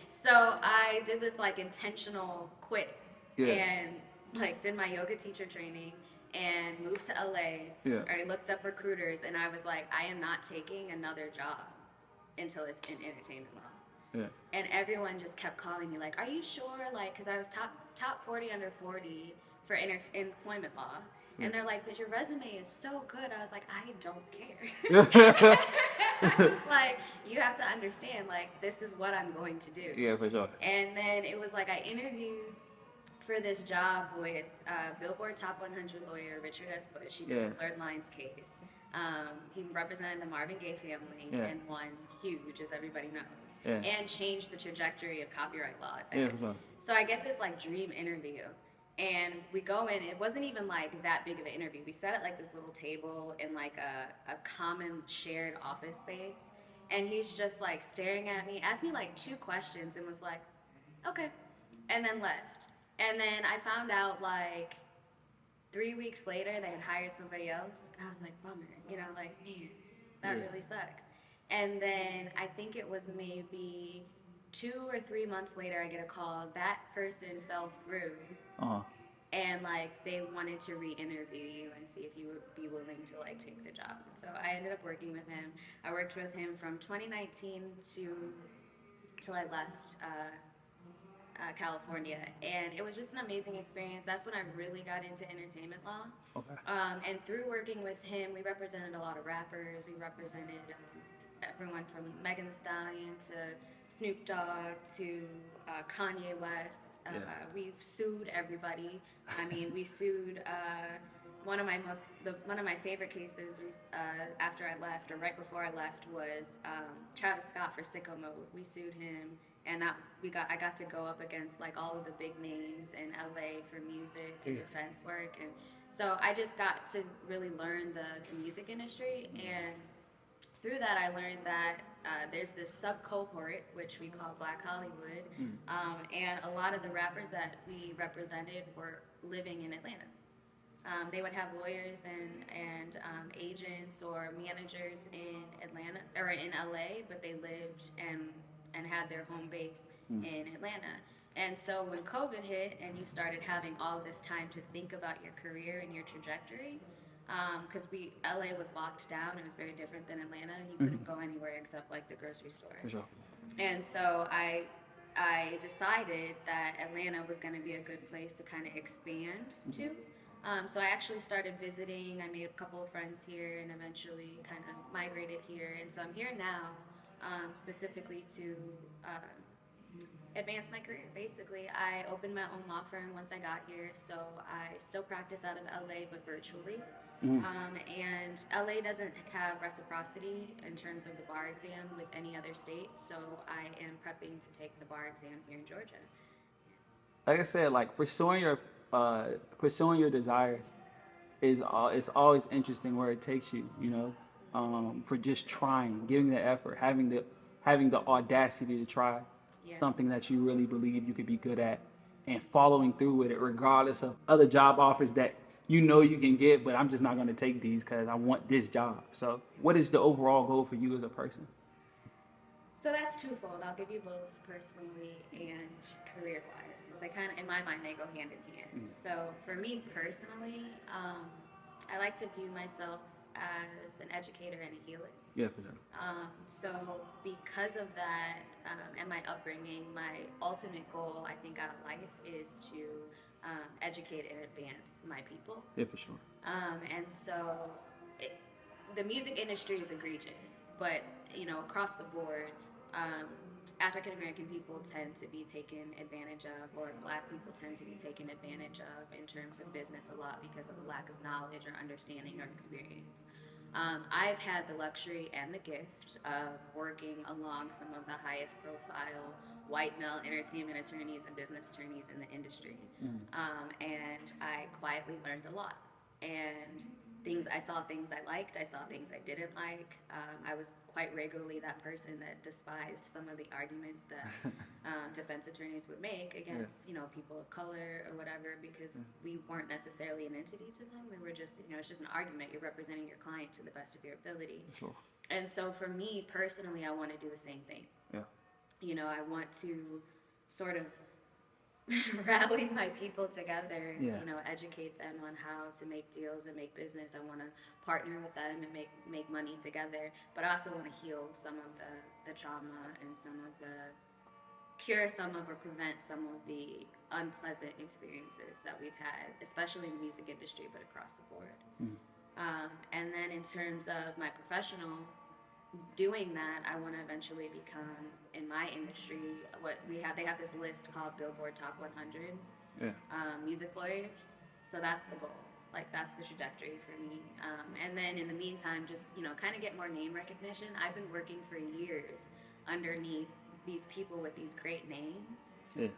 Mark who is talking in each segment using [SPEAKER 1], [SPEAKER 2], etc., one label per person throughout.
[SPEAKER 1] So I did this like intentional quit and like did my yoga teacher training and moved to LA. I looked up recruiters and I was like, I am not taking another job until it's in entertainment law. And everyone just kept calling me like, are you sure? Like, because I was top 40 under 40 for employment law. And they're like, but your resume is so good. I was like, I don't care. I was like, you have to understand, like, this is what I'm going to do.
[SPEAKER 2] Yeah, for sure.
[SPEAKER 1] And then it was like I interviewed for this job with Billboard Top 100 lawyer Richard S. Bush. He did the Blurred Lines case. He represented the Marvin Gaye family and won huge, as everybody knows, and changed the trajectory of copyright law.
[SPEAKER 2] For sure.
[SPEAKER 1] So I get this like dream interview. And we go in, it wasn't even like that big of an interview. We sat at like this little table in like a common shared office space. And he's just like staring at me, asked me like 2 questions and was like, okay, and then left. And then I found out like 3 weeks later they had hired somebody else. And I was like, bummer, you know, like, man, that really sucks. And then I think it was maybe 2 or 3 months later, I get a call. That person fell through, and like they wanted to re-interview you and see if you would be willing to like take the job. So I ended up working with him. I worked with him from 2019 till I left California, and it was just an amazing experience. That's when I really got into entertainment law. And through working with him, we represented a lot of rappers. We represented everyone from Megan Thee Stallion to Snoop Dogg to Kanye West. We've sued everybody. I mean, we sued one of my favorite cases after I left, or right before I left, was Travis Scott for Sicko Mode. We sued him, and I got to go up against like all of the big names in LA for music and defense work, and so I just got to really learn the music industry. And through that, I learned that there's this sub-cohort, which we call Black Hollywood, and a lot of the rappers that we represented were living in Atlanta. They would have lawyers and agents or managers in Atlanta or in LA, but they lived and had their home base in Atlanta. And so when COVID hit and you started having all this time to think about your career and your trajectory, because LA was locked down. It was very different than Atlanta. You couldn't go anywhere except like the grocery store.
[SPEAKER 2] For sure.
[SPEAKER 1] And so I decided that Atlanta was going to be a good place to kind of expand to. So I actually started visiting. I made a couple of friends here and eventually kind of migrated here. And so I'm here now specifically to advance my career. Basically, I opened my own law firm once I got here, so I still practice out of LA but virtually. And LA doesn't have reciprocity in terms of the bar exam with any other state, so I am prepping to take the bar exam here in Georgia.
[SPEAKER 2] Like I said, like pursuing your desires is always interesting where it takes you. You know, for just trying, giving the effort, having the audacity to try something that you really believe you could be good at, and following through with it, regardless of other job offers that you know you can get, but I'm just not going to take these because I want this job. So what is the overall goal for you as a person?
[SPEAKER 1] So that's twofold. I'll give you both personally and career-wise, because they kind of, in my mind, they go hand in hand. So for me personally, I like to view myself as an educator and a healer.
[SPEAKER 2] Yeah, for sure.
[SPEAKER 1] So because of that and my upbringing, my ultimate goal, I think, out of life is to educate and advance my people.
[SPEAKER 2] Yeah, for sure.
[SPEAKER 1] And so the music industry is egregious, but, you know, across the board, African American people tend to be taken advantage of, or Black people tend to be taken advantage of in terms of business a lot because of a lack of knowledge or understanding or experience. I've had the luxury and the gift of working along some of the highest profile white male entertainment attorneys and business attorneys in the industry. And I quietly learned a lot. And I saw things I liked, I saw things I didn't like. I was quite regularly that person that despised some of the arguments that defense attorneys would make against, you know, people of color or whatever, because we weren't necessarily an entity to them. We were just, you know, it's just an argument. You're representing your client to the best of your ability.
[SPEAKER 2] Sure.
[SPEAKER 1] And so for me personally, I want to do the same thing.
[SPEAKER 2] Yeah.
[SPEAKER 1] I want to sort of rally my people together, educate them on how to make deals and make business. I want to partner with them and make money together, but I also want to heal some of the trauma and cure some of or prevent some of the unpleasant experiences that we've had, especially in the music industry, but across the board. And then in terms of my professional doing that, I want to eventually become, in my industry, they have this list called Billboard Top 100 music lawyers. So that's the goal. Like, that's the trajectory for me. And then in the meantime, just, kind of get more name recognition. I've been working for years underneath these people with these great names,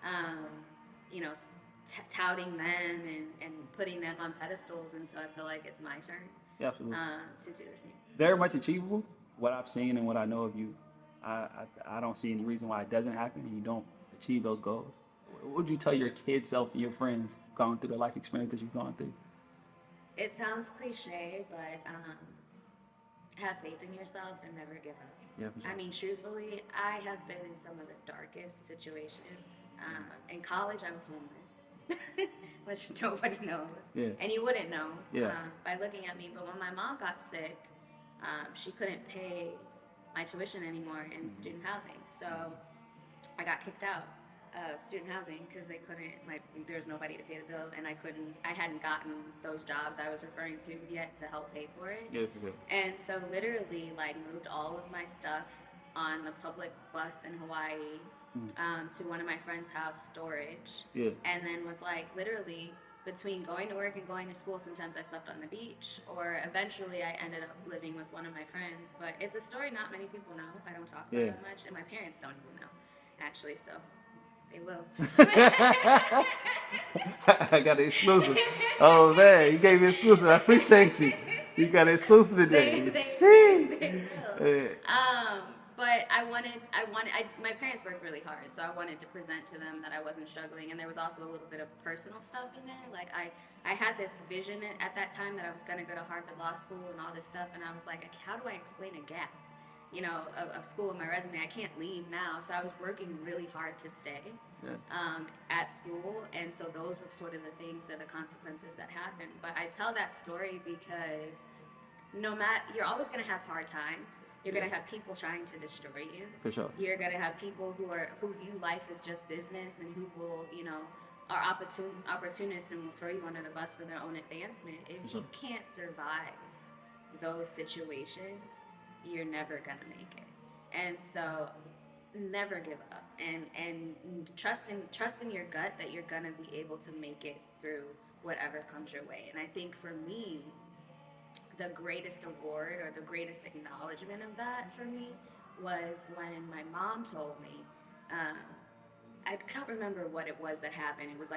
[SPEAKER 1] touting them and putting them on pedestals. And so I feel like it's my turn to do the same.
[SPEAKER 2] Very much achievable. What I've seen and what I know of you, I don't see any reason why it doesn't happen and you don't achieve those goals. What would you tell your kid self and your friends going through the life experience that you've gone through?
[SPEAKER 1] It sounds cliche, but have faith in yourself and never give up.
[SPEAKER 2] Yeah, for sure.
[SPEAKER 1] I mean, truthfully, I have been in some of the darkest situations. In college, I was homeless, which nobody knows.
[SPEAKER 2] Yeah.
[SPEAKER 1] And you wouldn't know by looking at me. But when my mom got sick, she couldn't pay my tuition anymore in student housing. So I got kicked out of student housing because there was nobody to pay the bill, and I hadn't gotten those jobs I was referring to yet to help pay for it.
[SPEAKER 2] Yeah.
[SPEAKER 1] And so literally moved all of my stuff on the public bus in Hawaii to one of my friend's house, storage.
[SPEAKER 2] Yeah.
[SPEAKER 1] And then was literally between going to work and going to school, sometimes I slept on the beach, or eventually I ended up living with one of my friends. But it's a story not many people know. I don't talk about it much, and my parents don't even know, actually, so they will.
[SPEAKER 2] I got an exclusive. Oh, man, you gave me exclusive. I appreciate you. You got an exclusive today.
[SPEAKER 1] They will. But my parents worked really hard, so I wanted to present to them that I wasn't struggling, and there was also a little bit of personal stuff in there. Like, I had this vision at that time that I was going to go to Harvard Law School and all this stuff, and I was like, how do I explain a gap, of school in my resume? I can't leave now, so I was working really hard to stay at school, and so those were sort of the things and the consequences that happened. But I tell that story because you're always going to have hard times. You're going to have people trying to destroy you.
[SPEAKER 2] For sure.
[SPEAKER 1] You're going to have people who view life as just business and who will, are opportunists and will throw you under the bus for their own advancement. If you can't survive those situations, you're never going to make it. And so never give up and trust in your gut that you're going to be able to make it through whatever comes your way. And I think for me, the greatest award or the greatest acknowledgement of that for me was when my mom told me, I don't remember what it was that happened. It was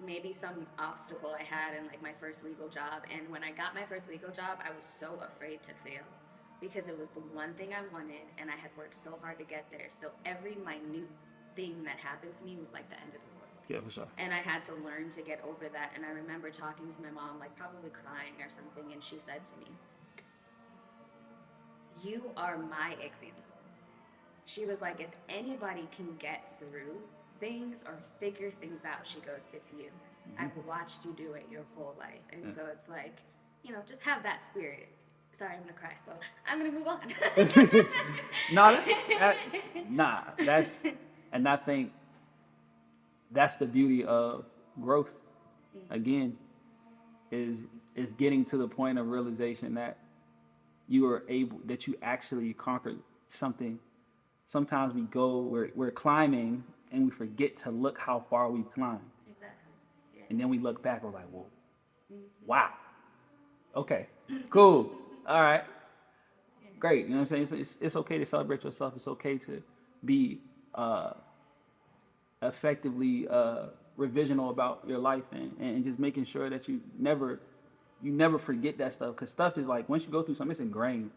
[SPEAKER 1] maybe some obstacle I had in my first legal job. And when I got my first legal job, I was so afraid to fail because it was the one thing I wanted and I had worked so hard to get there. So every minute thing that happened to me was like the end of the world.
[SPEAKER 2] Yeah, for sure.
[SPEAKER 1] And I had to learn to get over that. And I remember talking to my mom, probably crying or something, and she said to me, "You are my example." She was like, if anybody can get through things or figure things out, she goes, it's you. I've watched you do it your whole life. And so it's just have that spirit. Sorry, I'm going to cry, so I'm going to move on.
[SPEAKER 2] And I think that's the beauty of growth. Again, is getting to the point of realization that that you actually conquered something. Sometimes we're climbing and we forget to look how far we've climbed.
[SPEAKER 1] Exactly. Yeah.
[SPEAKER 2] And then we look back, we're like, whoa, wow. Okay, cool, all right, great. You know what I'm saying? It's okay to celebrate yourself. It's okay to be effectively revisional about your life and just making sure that you never forget that stuff, because stuff is once you go through something, it's ingrained.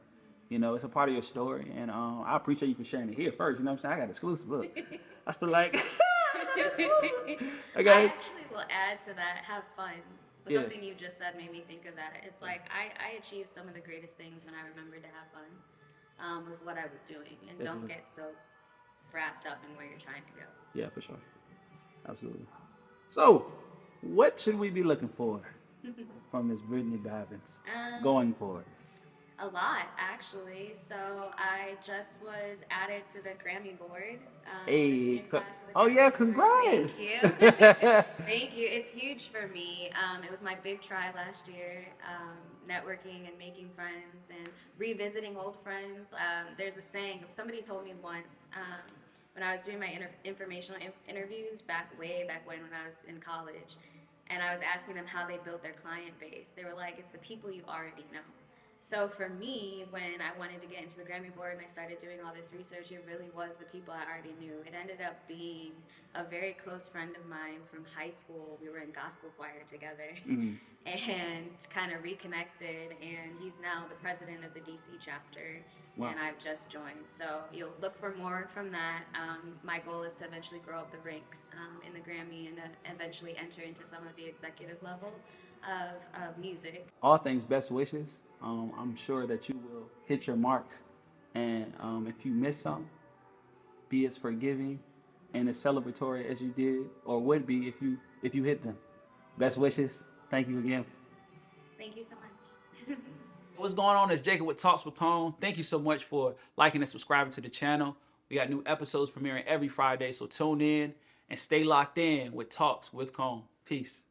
[SPEAKER 2] It's a part of your story, and I appreciate you for sharing it here first. You know what I'm saying? I got exclusive. Look, I feel like
[SPEAKER 1] I actually will add to that. Have fun. Something you just said made me think of that. It's I achieved some of the greatest things when I remembered to have fun with what I was doing, and don't get so wrapped up in where you're trying to go.
[SPEAKER 2] Yeah, for sure. Absolutely. So, what should we be looking for from Ms. Brittney Dobbins going forward?
[SPEAKER 1] A lot, actually. So I just was added to the Grammy board.
[SPEAKER 2] Hey, congrats!
[SPEAKER 1] Thank you. Thank you. It's huge for me. It was my big try last year, networking and making friends and revisiting old friends. There's a saying, somebody told me once, when I was doing my informational interviews way back when I was in college, and I was asking them how they built their client base. They were like, it's the people you already know. So for me, when I wanted to get into the Grammy board and I started doing all this research, it really was the people I already knew. It ended up being a very close friend of mine from high school. We were in gospel choir together and kind of reconnected. And he's now the president of the DC chapter. Wow. And I've just joined. So you'll look for more from that. My goal is to eventually grow up the ranks in the Grammy and eventually enter into some of the executive level of music.
[SPEAKER 2] All things best wishes. I'm sure that you will hit your marks, and if you miss something, be as forgiving and as celebratory as you did or would be if you hit them. Best wishes. Thank you again.
[SPEAKER 1] Thank you so much.
[SPEAKER 2] What's going on? It's Jacob with Talks with Cone. Thank you so much for liking and subscribing to the channel. We got new episodes premiering every Friday, so tune in and stay locked in with Talks with Cone. Peace.